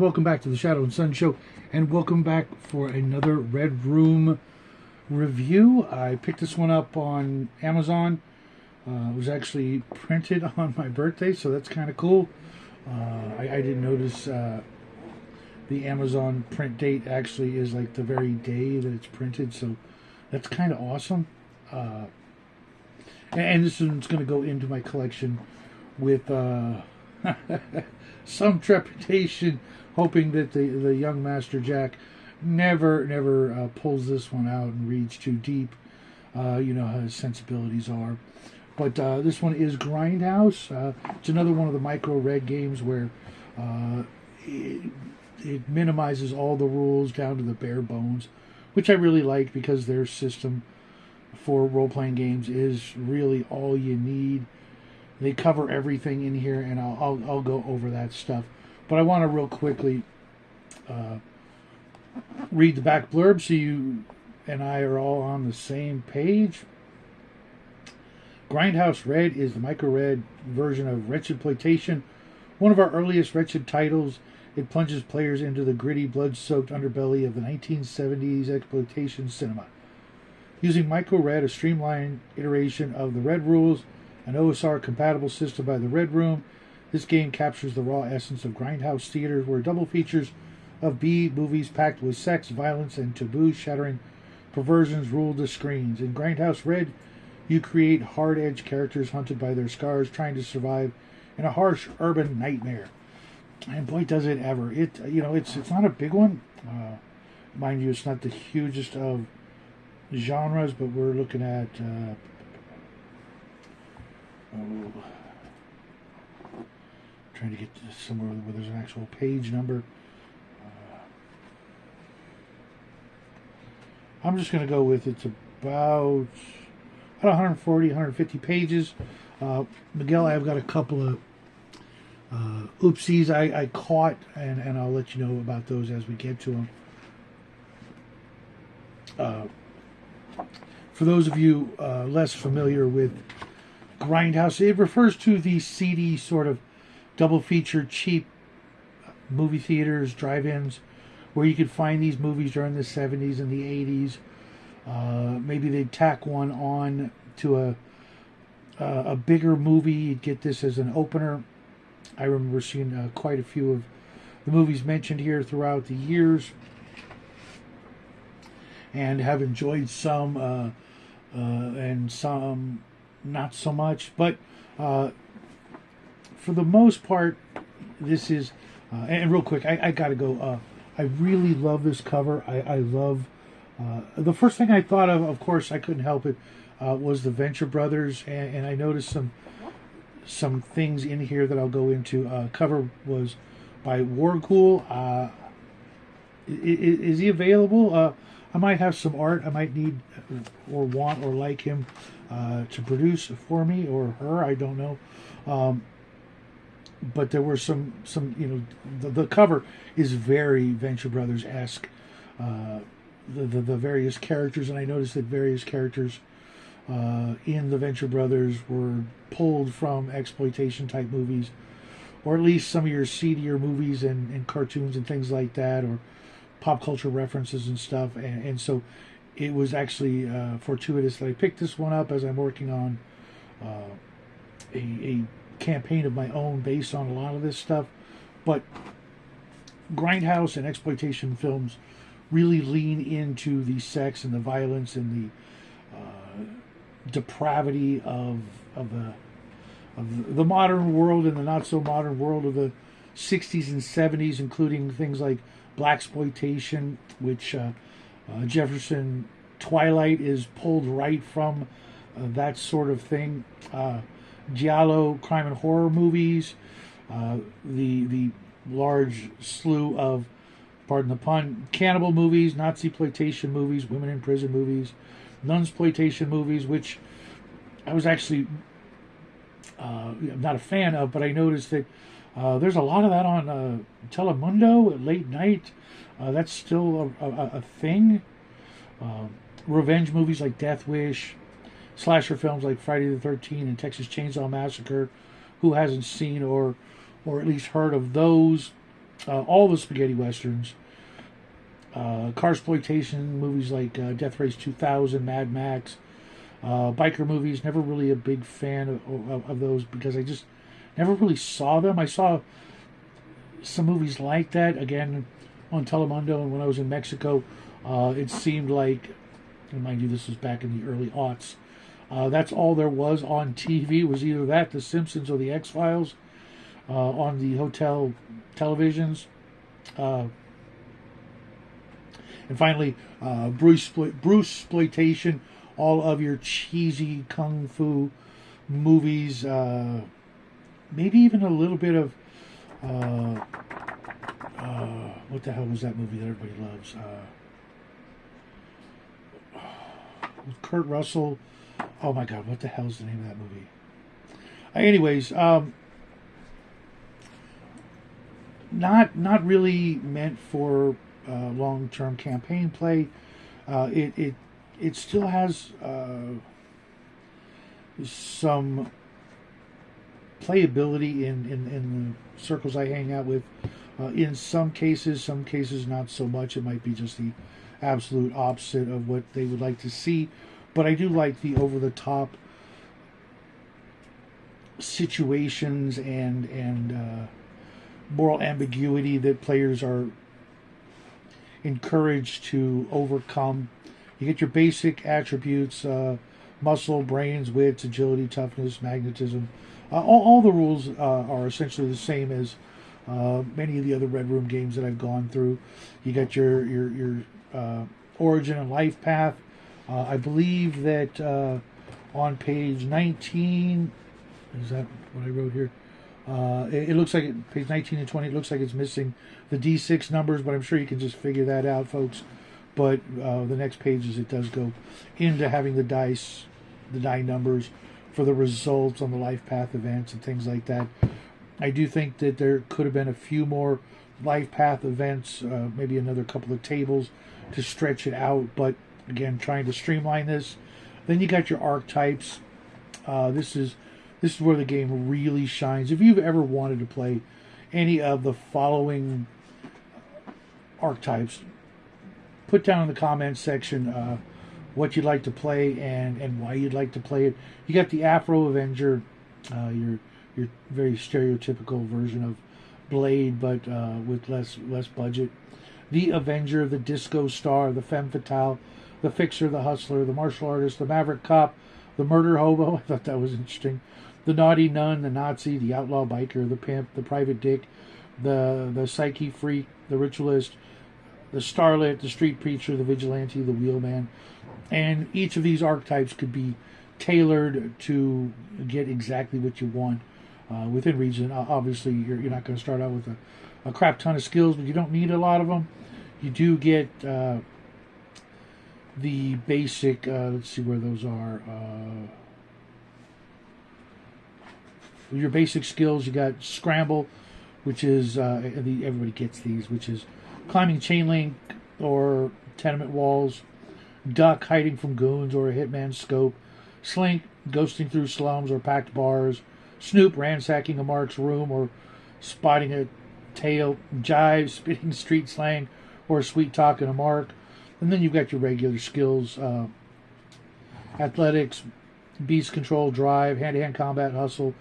welcome back to the Shadow and Sun Show, and welcome back for another Red Room review. I picked this one up on Amazon. It was actually printed on my birthday, so that's kind of cool. I didn't notice the Amazon print date actually is like the very day that it's printed, so that's kind of awesome. And this one's going to go into my collection with some trepidation, hoping that the young Master Jack never pulls this one out and reads too deep. You know how his sensibilities are. But this one is Grindhouse. It's another one of the micro red games where it minimizes all the rules down to the bare bones, which I really like because their system for role-playing games is really all you need. They cover everything in here, and I'll go over that stuff. But I want to real quickly read the back blurb so you and I are all on the same page. Grindhouse Red is the micro-red version of Wretchedploitation, one of our earliest Wretched titles. It plunges players into the gritty, blood-soaked underbelly of the 1970s exploitation cinema. Using micro-red, a streamlined iteration of the Red rules, an OSR-compatible system by the Red Room, this game captures the raw essence of Grindhouse theater, where double features of B movies packed with sex, violence, and taboo-shattering perversions rule the screens. In Grindhouse Red, you create hard-edged characters hunted by their scars, trying to survive in a harsh urban nightmare. And boy, does it ever! It's not a big one, mind you. It's not the hugest of genres, but we're looking at trying to get to somewhere where there's an actual page number. I'm just going to go with it's about 140, 150 pages. Miguel, I've got a couple of oopsies I caught, and I'll let you know about those as we get to them. For those of you less familiar with Grindhouse, it refers to the seedy sort of double feature cheap movie theaters, drive-ins, where you could find these movies during the 70s and the 80s. Maybe they'd tack one on to a bigger movie. You'd get this as an opener. I remember seeing quite a few of the movies mentioned here throughout the years, and have enjoyed some and some not so much. But for the most part, this is and real quick, I gotta go. I really love this cover. I love the first thing I thought of course I couldn't help it, was the Venture Brothers, and I noticed some things in here that I'll go into. Cover was by Warghoul. Is he available? I might have some art I might need or want or like him to produce for me, or her, I don't know. But there were some the cover is very Venture Brothers-esque. The various characters, and I noticed that various characters in the Venture Brothers were pulled from exploitation type movies, or at least some of your seedier movies and cartoons and things like that, or pop culture references and stuff. And so it was actually fortuitous that I picked this one up as I'm working on a campaign of my own based on a lot of this stuff. But Grindhouse and exploitation films really lean into the sex and the violence and the depravity of the modern world and the not so modern world of the 60s and 70s, including things like blaxploitation, which Jefferson Twilight is pulled right from that sort of thing. Giallo crime and horror movies, the large slew of, pardon the pun, cannibal movies, Nazi-ploitation movies, women in prison movies, nunsploitation movies, which I was actually not a fan of, but I noticed that there's a lot of that on Telemundo at late night. That's still a thing. Revenge movies like Death Wish, slasher films like Friday the 13th and Texas Chainsaw Massacre. Who hasn't seen or at least heard of those? all the spaghetti westerns, carsploitation movies like Death Race 2000, Mad Max, biker movies. Never really a big fan of those because I just never really saw them. I saw some movies like that again on Telemundo, and when I was in Mexico, it seemed like, and mind you, this was back in the early aughts. That's all there was on TV. Was either that, The Simpsons, or The X-Files on the hotel televisions. And finally, Bruce exploitation, all of your cheesy kung fu movies, maybe even a little bit of what the hell was that movie that everybody loves? With Kurt Russell. Oh my God, what the hell is the name of that movie? Anyways, not really meant for long-term campaign play. It still has some playability in the circles I hang out with. In some cases not so much. It might be just the absolute opposite of what they would like to see. But I do like the over-the-top situations and moral ambiguity that players are encouraged to overcome. You get your basic attributes, muscle, brains, wits, agility, toughness, magnetism. All the rules are essentially the same as many of the other Red Room games that I've gone through. You got your origin and life path. I believe that on page 19, is that what I wrote here? It looks like page 19 and 20, it looks like it's missing the D6 numbers, but I'm sure you can just figure that out, folks. But the next pages, it does go into having the die numbers for the results on the life path events and things like that. I do think that there could have been a few more life path events, maybe another couple of tables to stretch it out, but again, trying to streamline this. Then you got your archetypes. This is where the game really shines. If you've ever wanted to play any of the following archetypes, put down in the comments section what you'd like to play and why you'd like to play it. You got the Afro Avenger, your very stereotypical version of Blade, but with less budget. The Avenger, the Disco Star, the Femme Fatale, the Fixer, the Hustler, the Martial Artist, the Maverick Cop, the Murder Hobo. I thought that was interesting. The Naughty Nun, the Nazi, the Outlaw Biker, the Pimp, the Private Dick, the Psyche Freak, the Ritualist, the Starlet, the Street Preacher, the Vigilante, the Wheelman. And each of these archetypes could be tailored to get exactly what you want within reason. Obviously, you're not going to start out with a crap ton of skills, but you don't need a lot of them. You do get the basic, let's see where those are. Your basic skills, you got Scramble, which is, everybody gets these, which is climbing chain link or tenement walls, duck, hiding from goons or a hitman's scope, slink, ghosting through slums or packed bars, snoop, ransacking a mark's room or spotting a tail, jive, spitting street slang or sweet talking a mark. And then you've got your regular skills, athletics, beast control, drive, hand-to-hand combat, hustle,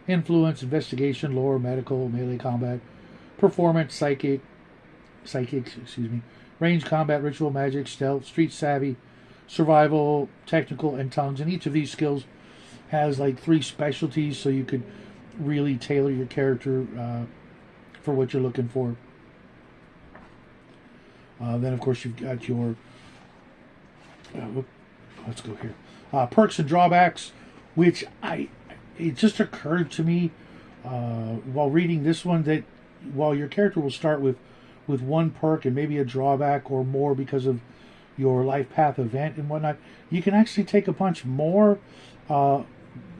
influence, investigation, lore, medical, melee combat, performance, psychic, range combat, ritual, magic, stealth, street savvy, survival, technical, and tongues. And each of these skills has like 3 specialties, so you could really tailor your character for what you're looking for. Then, of course, you've got your let's go here. Perks and drawbacks, which it just occurred to me while reading this one that while your character will start with 1 perk and maybe a drawback or more because of your life path event and whatnot, you can actually take a bunch more.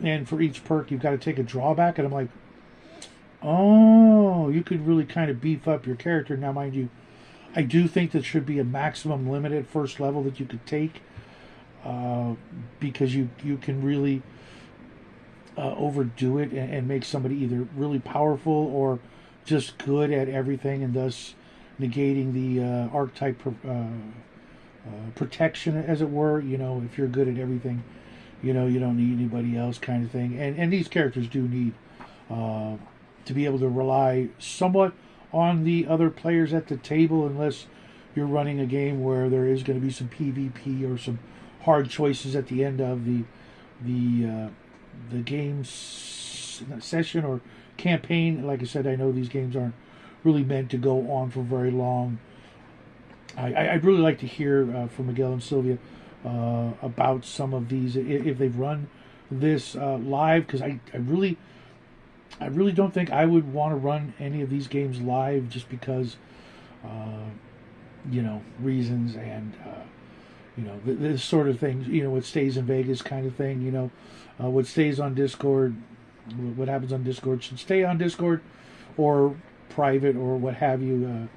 And for each perk, you've got to take a drawback. And I'm like, oh, you could really kind of beef up your character. Now, mind you, I do think there should be a maximum limit at first level that you could take because you can really overdo it and make somebody either really powerful or just good at everything, and thus negating the archetype protection, as it were. If you're good at everything, you don't need anybody else, kind of thing. And these characters do need to be able to rely somewhat on the other players at the table, unless you're running a game where there is going to be some PvP or some hard choices at the end of the game session or campaign. Like I said, I know these games aren't really meant to go on for very long. I'd really like to hear from Miguel and Sylvia about some of these, if they've run this live, because I really don't think I would want to run any of these games live, just because reasons, and this sort of thing, what stays in Vegas kind of thing, what stays on Discord, what happens on Discord should stay on Discord or private or what have you,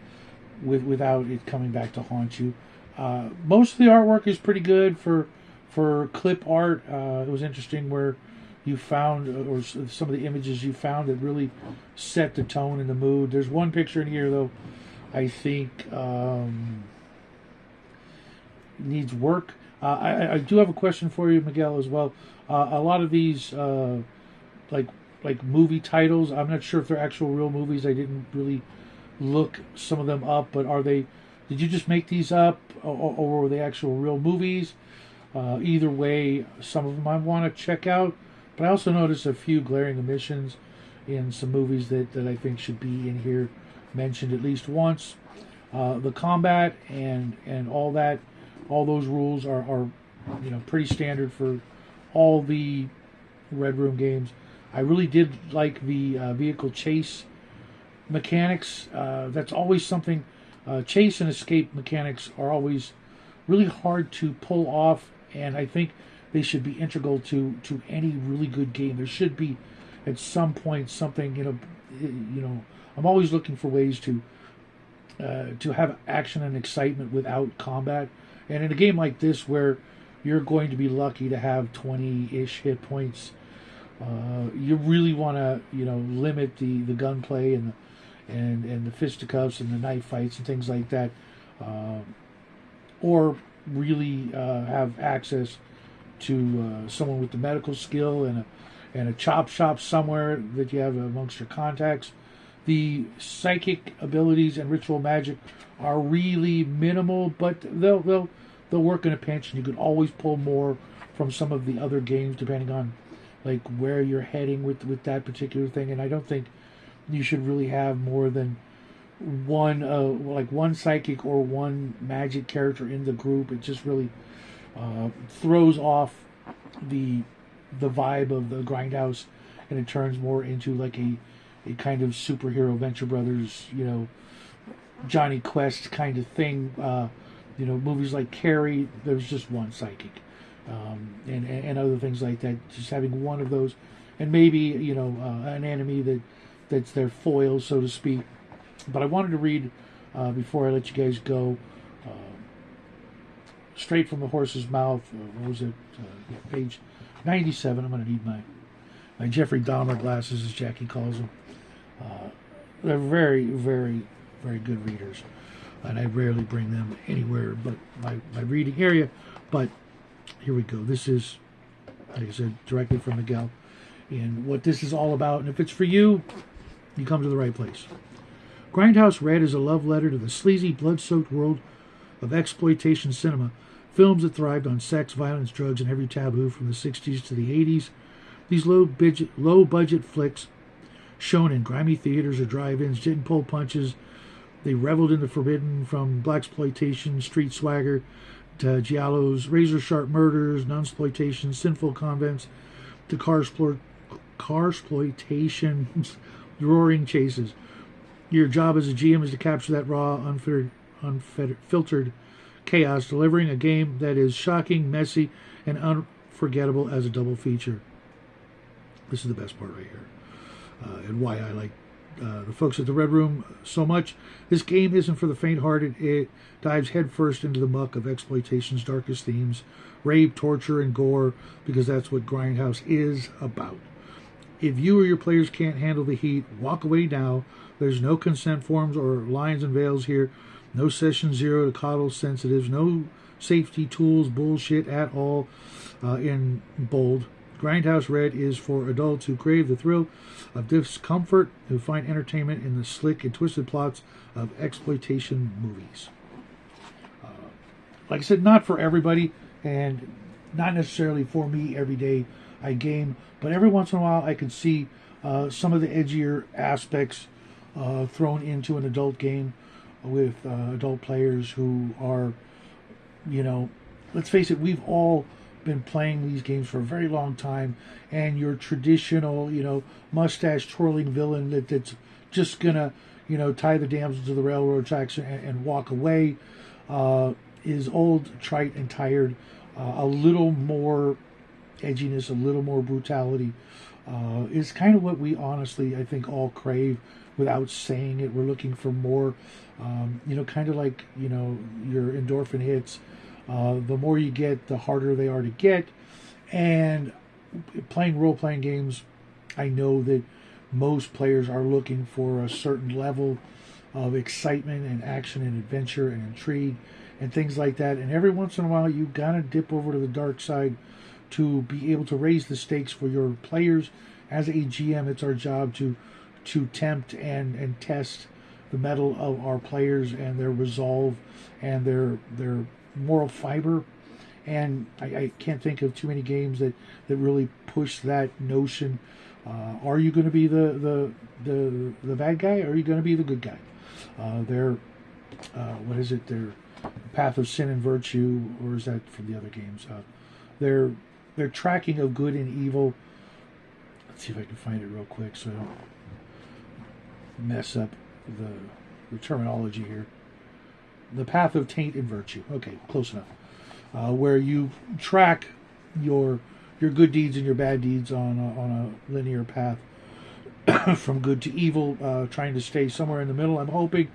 without it coming back to haunt you. Most of the artwork is pretty good for clip art. It was interesting where you found, or some of the images you found, that really set the tone and the mood. There's one picture in here, though, I think needs work. I do have a question for you, Miguel, as well. A lot of these, like movie titles, I'm not sure if they're actual real movies. I didn't really look some of them up, but did you just make these up, or were they actual real movies? Either way, some of them I want to check out, but I also noticed a few glaring omissions in some movies that I think should be in here, mentioned at least once. The combat and all that, all those rules are pretty standard for all the Red Room games. I really did like the vehicle chase mechanics. That's always something. Chase and escape mechanics are always really hard to pull off, and I think they should be integral to any really good game. There should be, at some point, something. I'm always looking for ways to have action and excitement without combat. And in a game like this, where you're going to be lucky to have 20-ish hit points, you really want to limit the gunplay and the fisticuffs and the knife fights and things like that, or really have access to someone with the medical skill and a chop shop somewhere that you have amongst your contacts. The psychic abilities and ritual magic are really minimal, but they'll work in a pinch, and you can always pull more from some of the other games depending on like where you're heading with that particular thing. And I don't think you should really have more than one psychic or one magic character in the group. It just really throws off the vibe of the Grindhouse, and it turns more into like a kind of superhero Venture Brothers, Johnny Quest kind of thing. Movies like Carrie, there's just one psychic, and other things like that. Just having one of those, and maybe an enemy that's their foil, so to speak. But I wanted to read before I let you guys go, straight from the horse's mouth. What was it? Page 97. I'm going to need my Jeffrey Dahmer glasses, as Jackie calls them. They're very, very, very good readers, and I rarely bring them anywhere but my reading area. But here we go. This is, like I said, directly from Miguel, and what this is all about. And if it's for you, you come to the right place. Grindhouse Red is a love letter to the sleazy, blood-soaked world of exploitation cinema, films that thrived on sex, violence, drugs, and every taboo from the 60s to the 80s. These low-budget flicks, shown in grimy theaters or drive-ins, didn't pull punches. They reveled in the forbidden, from blaxploitation, street swagger, to giallos, razor-sharp murders, nunsploitation, sinful convents, to carsploitation, roaring chases. Your job as a GM is to capture that raw, unfiltered chaos, delivering a game that is shocking, messy, and unforgettable as a double feature. This is the best part right here, and why I like the folks at the Red Room so much. This game isn't for the faint-hearted. It dives headfirst into the muck of exploitation's darkest themes, rape, torture, and gore, because that's what Grindhouse is about. If you or your players can't handle the heat, walk away now. There's no consent forms or lines and veils here. No session 0 to coddle sensitives. No safety tools bullshit at all in bold. Grindhouse Red is for adults who crave the thrill of discomfort, who find entertainment in the slick and twisted plots of exploitation movies. Like I said, not for everybody, and not necessarily for me every day I game, but every once in a while I can see some of the edgier aspects thrown into an adult game with adult players who are, you know, let's face it, we've all been playing these games for a very long time, and your traditional, you know, mustache twirling villain that's just gonna, you know, tie the damsel to the railroad tracks and walk away is old, trite, and tired. A little more edginess, a little more brutality is kind of what we honestly, I think, all crave without saying it. We're looking for more, you know, kind of like, you know, your endorphin hits. The more you get, the harder they are to get. And playing role-playing games, I know that most players are looking for a certain level of excitement and action and adventure and intrigue and things like that. And every once in a while, you gotta dip over to the dark side to be able to raise the stakes for your players. As a GM, it's our job to tempt and test the mettle of our players and their resolve and their moral fiber. And I can't think of too many games that really push that notion. Are you going to be the bad guy, or are you going to be the good guy? Their what is it? Their Path of Sin and Virtue, or is that from the other games? Their tracking of good and evil. Let's see if I can find it real quick so I don't mess up the terminology here. The Path of Taint and Virtue. Okay, close enough. Where you track your good deeds and your bad deeds on a linear path from good to evil, trying to stay somewhere in the middle. I'm hoping,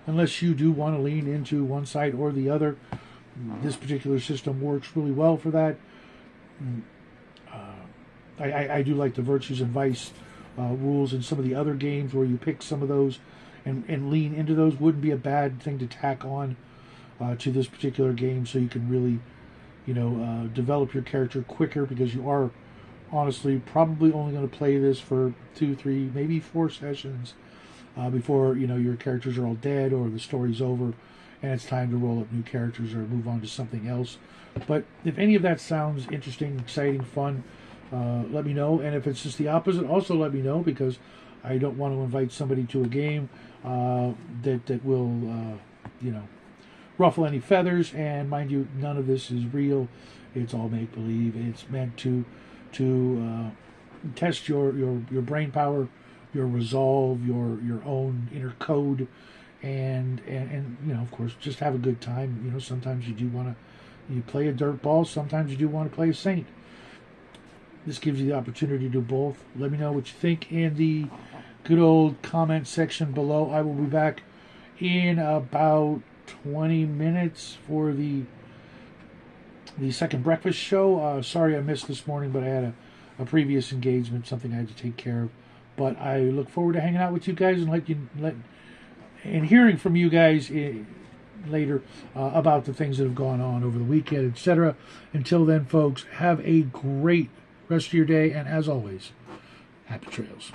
unless you do want to lean into one side or the other, this particular system works really well for that. I do like the virtues and vice rules in some of the other games where you pick some of those and lean into those. Wouldn't be a bad thing to tack on to this particular game, so you can really, you know, develop your character quicker, because you are honestly probably only going to play this for 2, 3, maybe 4 sessions before, you know, your characters are all dead or the story's over and it's time to roll up new characters or move on to something else. But if any of that sounds interesting, exciting, fun, let me know. And if it's just the opposite, also let me know, because I don't want to invite somebody to a game that will, you know, ruffle any feathers. And mind you, none of this is real. It's all make-believe. It's meant to test your brain power, your resolve, your own inner code, and you know, of course, just have a good time. You know, sometimes you do want to play a dirtball. Sometimes you do want to play a saint. This gives you the opportunity to do both. Let me know what you think in the good old comment section below. I will be back in about 20 minutes for the second breakfast show. Sorry I missed this morning, but I had a previous engagement, something I had to take care of. But I look forward to hanging out with you guys and hearing from you guys later about the things that have gone on over the weekend, etc. Until then, folks, have a great rest of your day, and as always, happy trails.